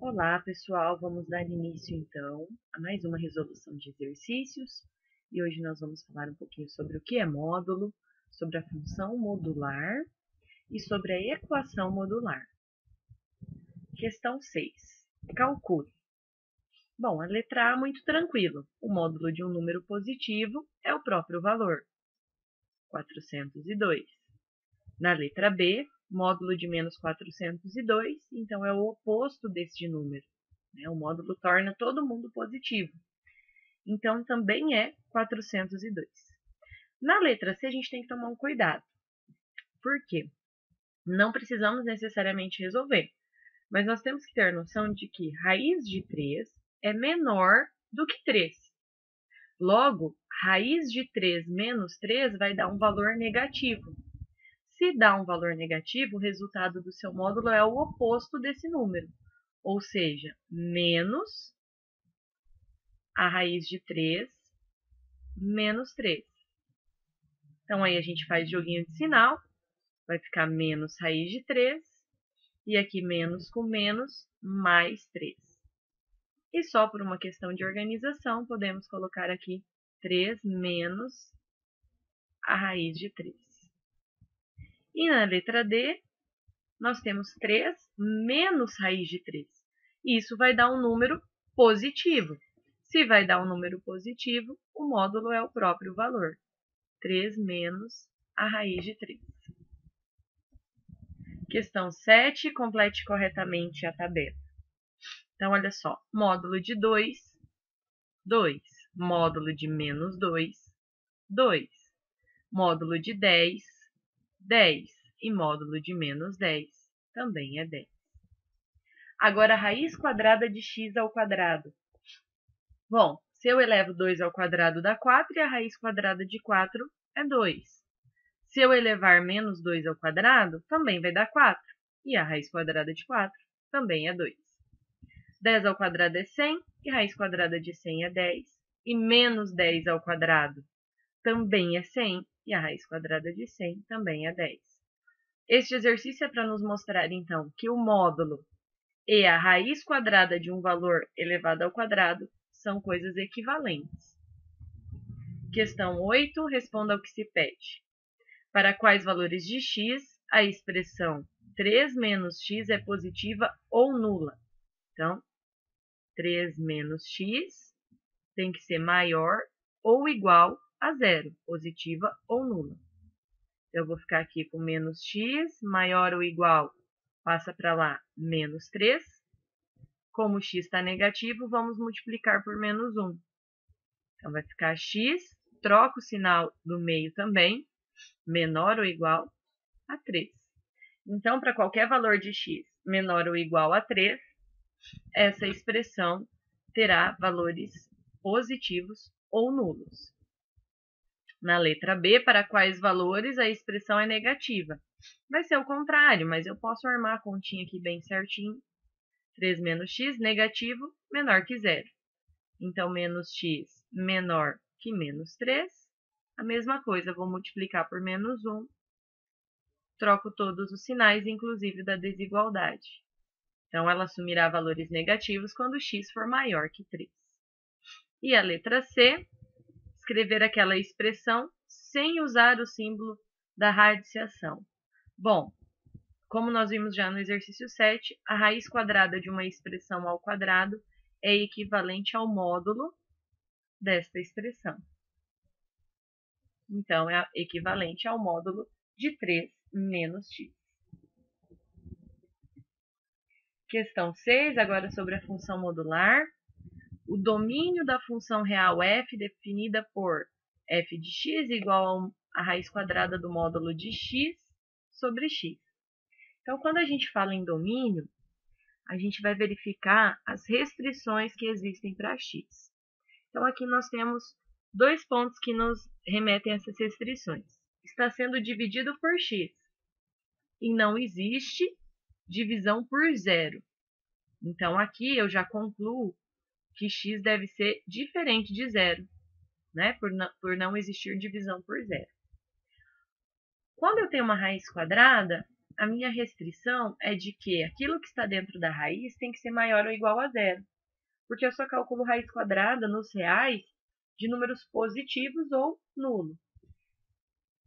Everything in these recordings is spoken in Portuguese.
Olá, pessoal! Vamos dar início, então, a mais uma resolução de exercícios. E hoje nós vamos falar um pouquinho sobre o que é módulo, sobre a função modular e sobre a equação modular. Questão 6. Calcule. Bom, a letra A é muito tranquilo. O módulo de um número positivo é o próprio valor, 402. Na letra B, módulo de menos 402, então é o oposto deste número. O módulo torna todo mundo positivo. Então, também é 402. Na letra C, a gente tem que tomar um cuidado. Por quê? Não precisamos necessariamente resolver, mas nós temos que ter noção de que raiz de 3 é menor do que 3. Logo, raiz de 3 menos 3 vai dar um valor negativo. Se dá um valor negativo, o resultado do seu módulo é o oposto desse número, ou seja, menos a raiz de 3 menos 3. Então, aí a gente faz joguinho de sinal, vai ficar menos raiz de 3, e aqui menos com menos, mais 3. E só por uma questão de organização, podemos colocar aqui 3 menos a raiz de 3. E na letra D, nós temos 3 menos raiz de 3. E isso vai dar um número positivo. Se vai dar um número positivo, o módulo é o próprio valor. 3 menos a raiz de 3. Questão 7, complete corretamente a tabela. Então, olha só, módulo de 2, 2. Módulo de menos 2, 2. Módulo de 10, 10. E módulo de menos 10 também é 10. Agora, a raiz quadrada de x ao quadrado. Bom, se eu elevo 2 ao quadrado dá 4 e a raiz quadrada de 4 é 2. Se eu elevar menos 2 ao quadrado, também vai dar 4. E a raiz quadrada de 4 também é 2. 10 ao quadrado é 100 e a raiz quadrada de 100 é 10. E menos 10 ao quadrado também é 100 e a raiz quadrada de 100 também é 10. Este exercício é para nos mostrar, então, que o módulo e a raiz quadrada de um valor elevado ao quadrado são coisas equivalentes. Questão 8, responda ao que se pede. Para quais valores de x a expressão 3 menos x é positiva ou nula? Então, 3 menos x tem que ser maior ou igual a zero, positiva ou nula. Eu vou ficar aqui com menos x, maior ou igual, passa para lá, menos 3. Como x está negativo, vamos multiplicar por menos 1. Então, vai ficar x, troca o sinal do meio também, menor ou igual a 3. Então, para qualquer valor de x menor ou igual a 3, essa expressão terá valores positivos ou nulos. Na letra B, para quais valores a expressão é negativa? Vai ser o contrário, mas eu posso armar a continha aqui bem certinho. 3 menos x, negativo, menor que zero. Então, menos x menor que menos 3. A mesma coisa, vou multiplicar por menos 1. Troco todos os sinais, inclusive da desigualdade. Então, ela assumirá valores negativos quando x for maior que 3. E a letra C, escrever aquela expressão sem usar o símbolo da radiciação. Bom, como nós vimos já no exercício 7, a raiz quadrada de uma expressão ao quadrado é equivalente ao módulo desta expressão. Então, é equivalente ao módulo de 3 menos x. Questão 6, agora sobre a função modular. O domínio da função real f definida por f de x igual a raiz quadrada do módulo de x sobre x. Então, quando a gente fala em domínio, a gente vai verificar as restrições que existem para x. Então, aqui nós temos dois pontos que nos remetem a essas restrições. Está sendo dividido por x e não existe divisão por zero. Então, aqui eu já concluo que x deve ser diferente de zero, né? Por não existir divisão por zero. Quando eu tenho uma raiz quadrada, a minha restrição é de que aquilo que está dentro da raiz tem que ser maior ou igual a zero. Porque eu só calculo raiz quadrada nos reais de números positivos ou nulo.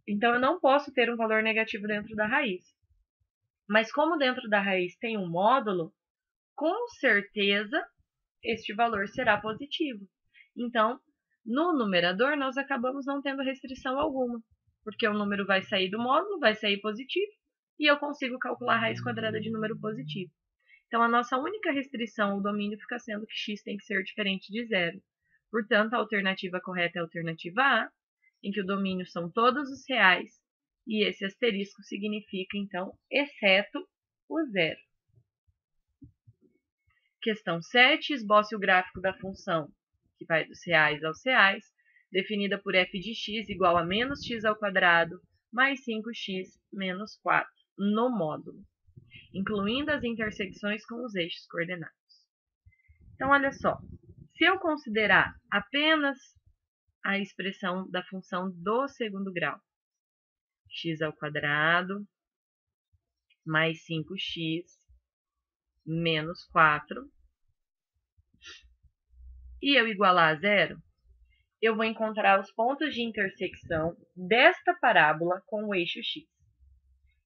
Então, eu não posso ter um valor negativo dentro da raiz. Mas como dentro da raiz tem um módulo, com certeza este valor será positivo. Então, no numerador, nós acabamos não tendo restrição alguma, porque o número vai sair do módulo, vai sair positivo, e eu consigo calcular a raiz quadrada de número positivo. Então, a nossa única restrição, o domínio, fica sendo que x tem que ser diferente de zero. Portanto, a alternativa correta é a alternativa A, em que o domínio são todos os reais, e esse asterisco significa, então, exceto o zero. Questão 7, esboce o gráfico da função, que vai dos reais aos reais, definida por f de x igual a menos x ao quadrado mais 5x menos 4, no módulo, incluindo as intersecções com os eixos coordenados. Então, olha só, se eu considerar apenas a expressão da função do segundo grau, x ao quadrado mais 5x menos 4, e eu igualar a zero, eu vou encontrar os pontos de intersecção desta parábola com o eixo x.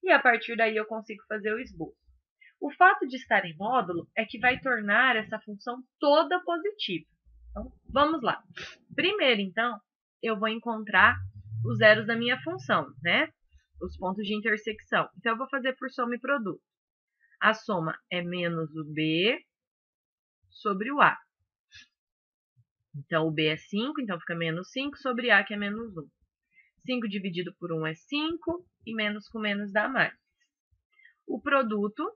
E a partir daí eu consigo fazer o esboço. O fato de estar em módulo é que vai tornar essa função toda positiva. Então, vamos lá. Primeiro, então, eu vou encontrar os zeros da minha função, né? Os pontos de intersecção. Então, eu vou fazer por soma e produto. A soma é menos o b sobre o a. Então, o b é 5, então fica menos 5 sobre a, que é menos 1. 5 dividido por 1 é 5, e menos com menos dá mais. O produto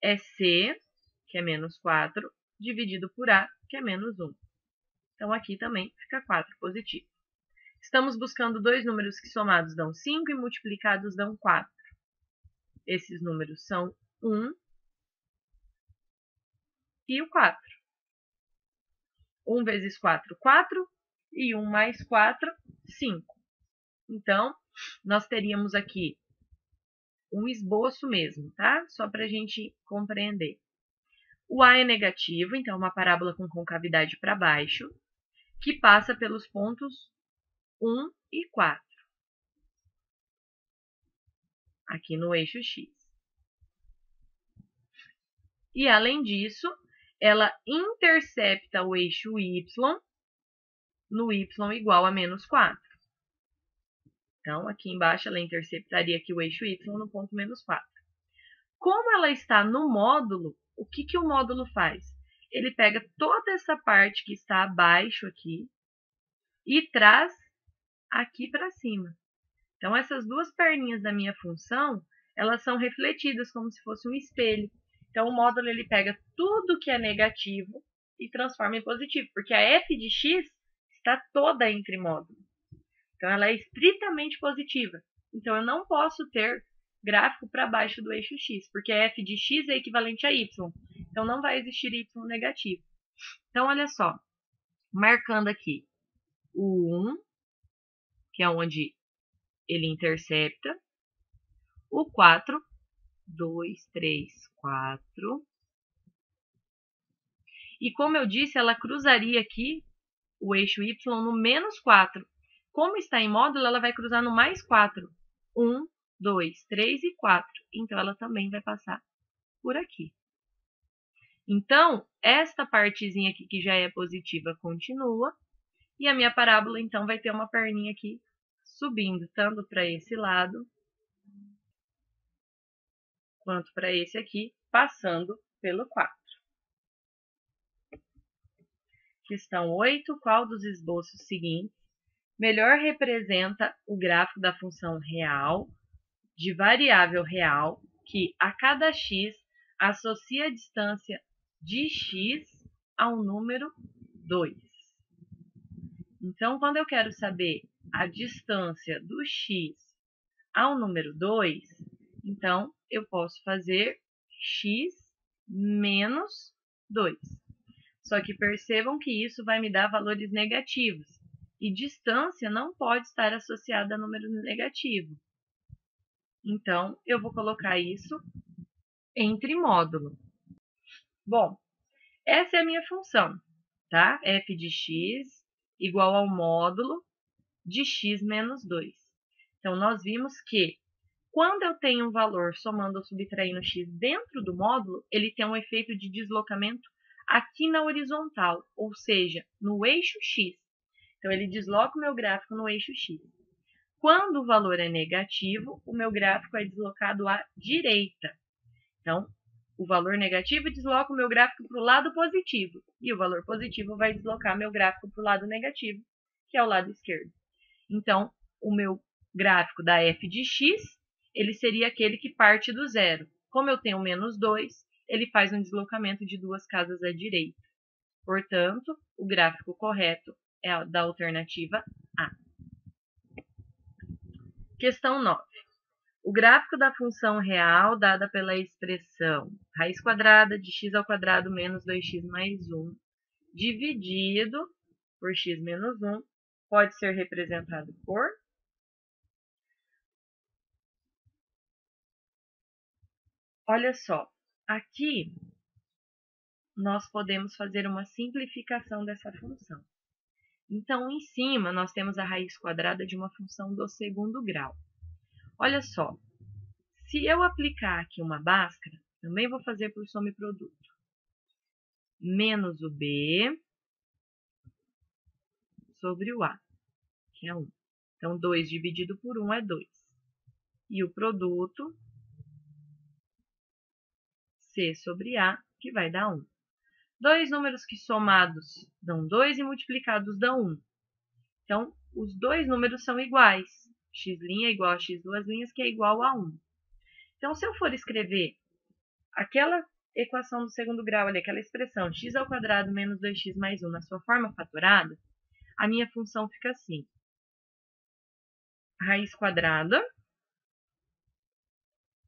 é c, que é menos 4, dividido por a, que é menos 1. Então, aqui também fica 4 positivo. Estamos buscando dois números que somados dão 5 e multiplicados dão 4. Esses números são 1 e o 4. 1 vezes 4, 4, e 1 mais 4, 5. Então, nós teríamos aqui um esboço mesmo, tá? Só para a gente compreender. O A é negativo, então uma parábola com concavidade para baixo, que passa pelos pontos 1 e 4, aqui no eixo x. E, além disso, ela intercepta o eixo y no y igual a menos 4. Então, aqui embaixo, ela interceptaria aqui o eixo y no ponto menos 4. Como ela está no módulo, o que o módulo faz? Ele pega toda essa parte que está abaixo aqui e traz aqui para cima. Então, essas duas perninhas da minha função, elas são refletidas como se fosse um espelho. Então, o módulo ele pega tudo que é negativo e transforma em positivo, porque a f de x está toda entre módulos. Então, ela é estritamente positiva. Então, eu não posso ter gráfico para baixo do eixo x, porque a f de x é equivalente a y. Então, não vai existir y negativo. Então, olha só, marcando aqui o 1, que é onde ele intercepta, o 4, 2, 3, 4. E como eu disse, ela cruzaria aqui o eixo y no menos 4. Como está em módulo, ela vai cruzar no mais 4. 1, 2, 3 e 4. Então, ela também vai passar por aqui. Então, esta partezinha aqui que já é positiva continua. E a minha parábola, então, vai ter uma perninha aqui subindo, tanto para esse lado, quanto para esse aqui, passando pelo 4. Questão 8. Qual dos esboços seguintes melhor representa o gráfico da função real de variável real que a cada x associa a distância de x ao número 2? Então, quando eu quero saber a distância do x ao número 2, então eu posso fazer x menos 2. Só que percebam que isso vai me dar valores negativos. E distância não pode estar associada a número negativo. Então, eu vou colocar isso entre módulo. Bom, essa é a minha função, tá? F de x igual ao módulo de x menos 2. Então, nós vimos que quando eu tenho um valor somando ou subtraindo x dentro do módulo, ele tem um efeito de deslocamento aqui na horizontal, ou seja, no eixo x. Então, ele desloca o meu gráfico no eixo x. Quando o valor é negativo, o meu gráfico é deslocado à direita. Então, o valor negativo desloca o meu gráfico para o lado positivo. E o valor positivo vai deslocar meu gráfico para o lado negativo, que é o lado esquerdo. Então, o meu gráfico da f de x, ele seria aquele que parte do zero. Como eu tenho menos 2, ele faz um deslocamento de 2 casas à direita. Portanto, o gráfico correto é o da alternativa A. Questão 9. O gráfico da função real dada pela expressão raiz quadrada de x ao quadrado menos 2x mais 1 dividido por x menos 1 pode ser representado por... Olha só, aqui nós podemos fazer uma simplificação dessa função. Então, em cima, nós temos a raiz quadrada de uma função do segundo grau. Olha só, se eu aplicar aqui uma báscara, também vou fazer por soma e produto. Menos o b sobre o a, que é 1. Então, 2 dividido por 1 é 2. E o produto, c sobre a, que vai dar 1. Dois números que somados dão 2 e multiplicados dão 1. Então, os dois números são iguais. X' é igual a x duas linhas, que é igual a 1. Então, se eu for escrever aquela equação do segundo grau ali, aquela expressão x ao quadrado menos 2x mais 1 na sua forma fatorada, a minha função fica assim. Raiz quadrada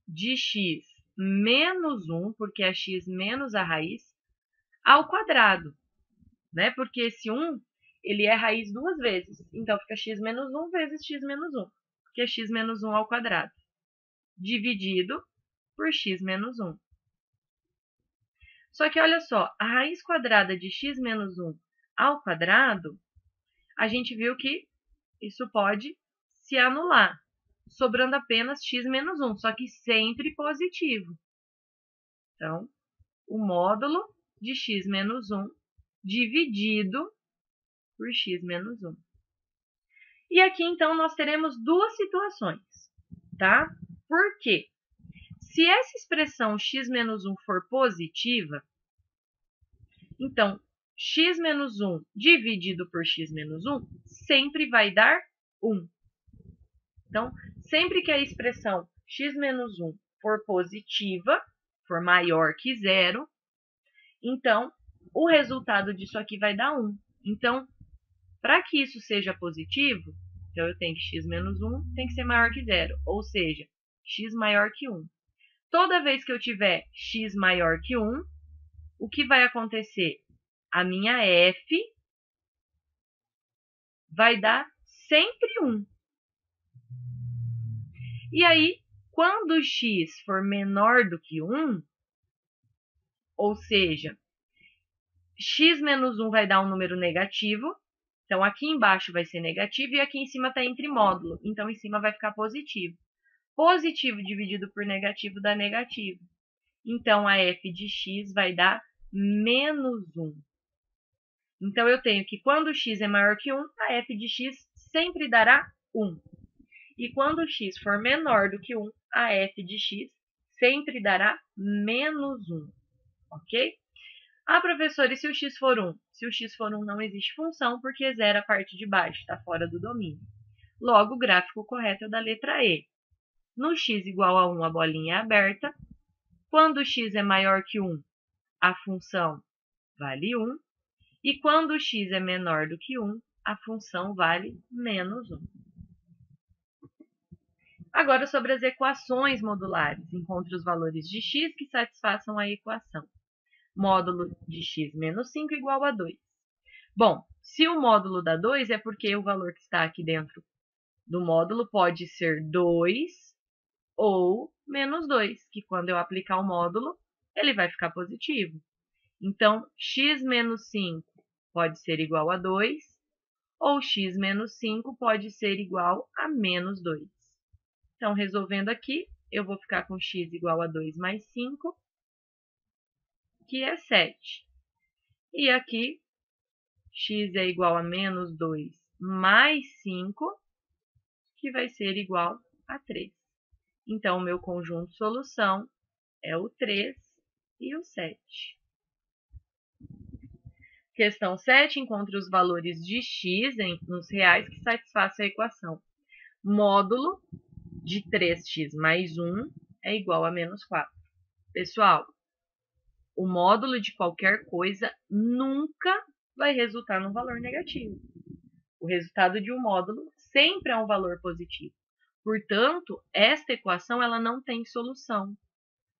de x menos 1, porque é x menos a raiz, ao quadrado, né? Porque esse 1, ele é raiz duas vezes. Então, fica x menos 1 vezes x menos 1, que é x menos 1 ao quadrado, dividido por x menos 1. Só que, olha só, a raiz quadrada de x menos 1 ao quadrado, a gente viu que isso pode se anular, sobrando apenas x menos 1, só que sempre positivo. Então, o módulo de x menos 1 dividido por x menos 1. E aqui, então, nós teremos duas situações, tá? Por quê? Se essa expressão x menos 1 for positiva, então, x menos 1 dividido por x menos 1 sempre vai dar 1. Então, sempre que a expressão x menos 1 for positiva, for maior que zero, então, o resultado disso aqui vai dar 1. Então, para que isso seja positivo, então eu tenho que x menos 1 tem que ser maior que zero, ou seja, x maior que 1. Toda vez que eu tiver x maior que 1, o que vai acontecer? A minha f vai dar sempre 1. E aí, quando x for menor do que 1, ou seja, x menos 1 vai dar um número negativo, então aqui embaixo vai ser negativo e aqui em cima está entre módulo, então em cima vai ficar positivo. Positivo dividido por negativo dá negativo. Então, a f de x vai dar menos 1. Então, eu tenho que quando x é maior que 1, a f de x sempre dará 1. E quando x for menor do que 1, a f de x sempre dará menos 1. Ok? Ah, professor, e se o x for 1? Se o x for 1, não existe função, porque zero a parte de baixo, está fora do domínio. Logo, o gráfico correto é o da letra E. No x igual a 1, a bolinha é aberta. Quando x é maior que 1, a função vale 1. E quando x é menor do que 1, a função vale menos 1. Agora, sobre as equações modulares. Encontre os valores de x que satisfaçam a equação. Módulo de x menos 5 igual a 2. Bom, se o módulo dá 2, é porque o valor que está aqui dentro do módulo pode ser 2 ou menos 2, que quando eu aplicar o módulo, ele vai ficar positivo. Então, x menos 5 pode ser igual a 2, ou x menos 5 pode ser igual a menos 2. Então, resolvendo aqui, eu vou ficar com x igual a 2 mais 5, que é 7. E aqui, x é igual a menos 2 mais 5, que vai ser igual a 3. Então, o meu conjunto solução é o 3 e o 7. Questão 7, encontre os valores de x nos reais que satisfaçam a equação. Módulo de 3x mais 1 é igual a menos 4. Pessoal, o módulo de qualquer coisa nunca vai resultar num valor negativo. O resultado de um módulo sempre é um valor positivo. Portanto, esta equação ela não tem solução.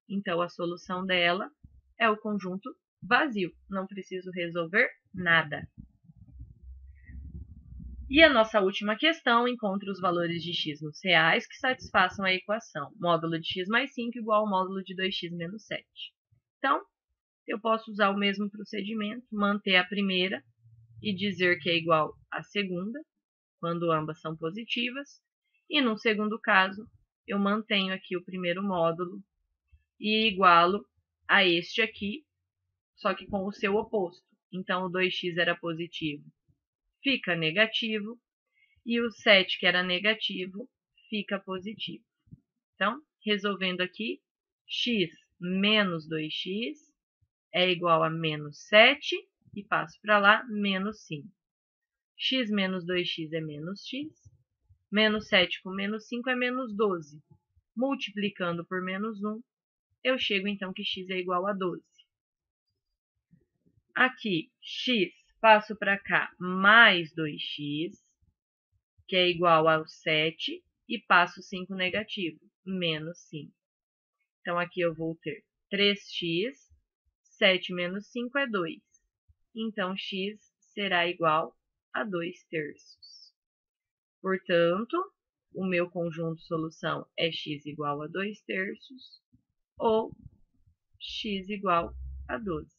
Então, a solução dela é o conjunto vazio. Não preciso resolver nada. E a nossa última questão, encontre os valores de x nos reais que satisfaçam a equação. Módulo de x mais 5 igual ao módulo de 2x menos 7. Então, eu posso usar o mesmo procedimento, manter a primeira e dizer que é igual à segunda, quando ambas são positivas. E no segundo caso, eu mantenho aqui o primeiro módulo e igualo a este aqui, só que com o seu oposto. Então, o 2x era positivo, fica negativo, e o 7, que era negativo, fica positivo. Então, resolvendo aqui, x menos 2x é igual a menos 7, e passo para lá, menos 5. X menos 2x é menos x, menos 7 com menos 5 é menos 12. Multiplicando por menos 1, eu chego então que x é igual a 12. Aqui, x, passo para cá, mais 2x, que é igual ao 7, e passo 5 negativo, menos 5. Então, aqui eu vou ter 3x, 7 menos 5 é 2. Então, x será igual a 2/3. Portanto, o meu conjunto solução é x igual a 2/3 ou x igual a 12.